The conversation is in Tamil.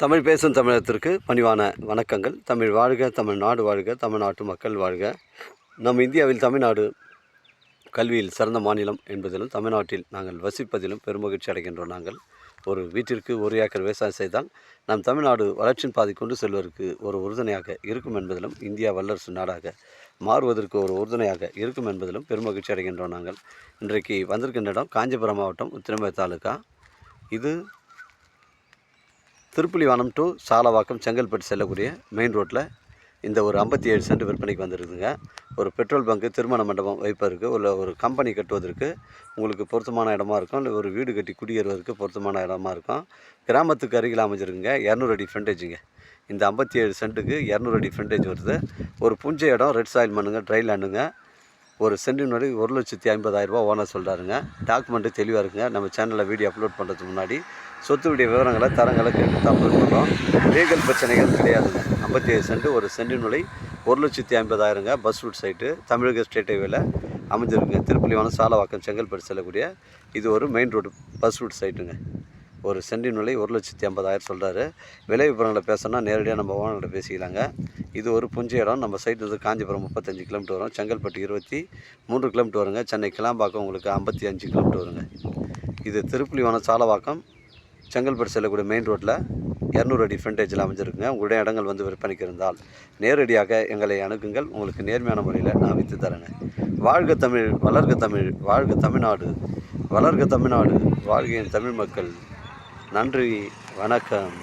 தமிழ் பேசும் தமிழகத்திற்கு பணிவான வணக்கங்கள். தமிழ் வாழ்க, தமிழ்நாடு வாழ்க, தமிழ்நாட்டு மக்கள் வாழ்க. நம் இந்தியாவில் தமிழ்நாடு கல்வியில் சிறந்த மாநிலம் என்பதிலும் தமிழ்நாட்டில் நாங்கள் வசிப்பதிலும் பெருமகிழ்ச்சி அடைகின்றோம். நாங்கள் ஒரு வீட்டிற்கு ஒரு ஏக்கர் விவசாயம் செய்தால் நம் தமிழ்நாடு வளர்ச்சியின் பாதை கொண்டு செல்வதற்கு ஒரு உறுதுணையாக இருக்கும் என்பதிலும் இந்தியா வல்லரசு நாடாக மாறுவதற்கு ஒரு உறுதுணையாக இருக்கும் என்பதிலும் பெருமகிழ்ச்சி அடைகின்றோம். நாங்கள் இன்றைக்கு வந்திருக்கின்ற இடம் காஞ்சிபுரம் மாவட்டம் உத்திரமேறு தாலுகா. இது திருப்புலிவானம் டு சாலவாக்கம் செங்கல்பட்டு செல்லக்கூடிய மெயின் ரோட்டில் இந்த ஒரு 57 சென்ட் விற்பனைக்கு வந்துருக்குதுங்க. ஒரு பெட்ரோல் பங்கு, திருமண மண்டபம் வைப்பதற்கு ஒரு கம்பெனி கட்டுவதற்கு உங்களுக்கு பொருத்தமான இடமா இருக்கும். இல்லை ஒரு வீடு கட்டி குடியேறுவதற்கு பொருத்தமான இடமா இருக்கும். கிராமத்துக்கு அருகில் அமைஞ்சிருக்குங்க. 200 அடி ஃப்ரண்டேஜுங்க. இந்த 57 சென்ட்டுக்கு 200 அடி ஃப்ரண்டேஜ் வருது. ஒரு புஞ்சை இடம், ரெட் சாயில் மண்ணுங்க, ட்ரை லேண்டுங்க. ஒரு சென்டினுடைய 1,50,000 ஓனர் சொல்கிறாருங்க. டாக்குமெண்ட்டு தெளிவாக இருக்குங்க. நம்ம சேனலில் வீடியோ அப்லோட் பண்ணுறதுக்கு முன்னாடி சொத்துடைய விவரங்களை தரங்களை கேட்டு தான் அப்லோட் பண்ணுறோம். லீகல் பிரச்சனைகள் கிடையாதுங்க. 57 சென்ட், ஒரு சென்டினுடைய 1,50,000ங்க. பஸ் ரூட் சைட்டு தமிழக ஸ்டேட் ஹைவேல அமைஞ்சிருக்குங்க. திருப்புலிவானம் சாலவாக்கம் செங்கல்பட்டு செல்லக்கூடிய இது ஒரு மெயின் ரோடு பஸ் ரூட் சைட்டுங்க. ஒரு சென்டின் விலை 1,50,000 சொல்கிறாரு. விலை விவரங்களை பேசணும்னா நேரடியாக நம்ம ஓனர்கிட்ட பேசிக்கலாங்க. இது ஒரு புஞ்சை இடம். நம்ம சைட் வந்து காஞ்சிபுரம் 35 கிலோமீட்டர் வரும், செங்கல்பட்டு 23 கிலோமீட்டர் வருங்க, சென்னை கிளாம்பாக்கம் உங்களுக்கு 55 கிலோமீட்டர் வருங்க. இது திருப்புலிவானம் சாலவாக்கம் செங்கல்பட்டு செல்லக்கூடிய மெயின் ரோட்டில் 200 அடி ஃப்ரண்டேஜில் அமைஞ்சிருக்குங்க. உங்களுடைய இடங்கள் வந்து விற்பனைக்கு இருந்தால் நேரடியாக எங்களை அணுகுங்கள். உங்களுக்கு நேர்மையான முறையில் நான் விற்று தரேங்க. வாழ்க தமிழ், வளர்க தமிழ், வாழ்க தமிழ்நாடு, வளர்க தமிழ்நாடு, வாழ்க என் தமிழ் மக்கள். நன்றி, வணக்கம்.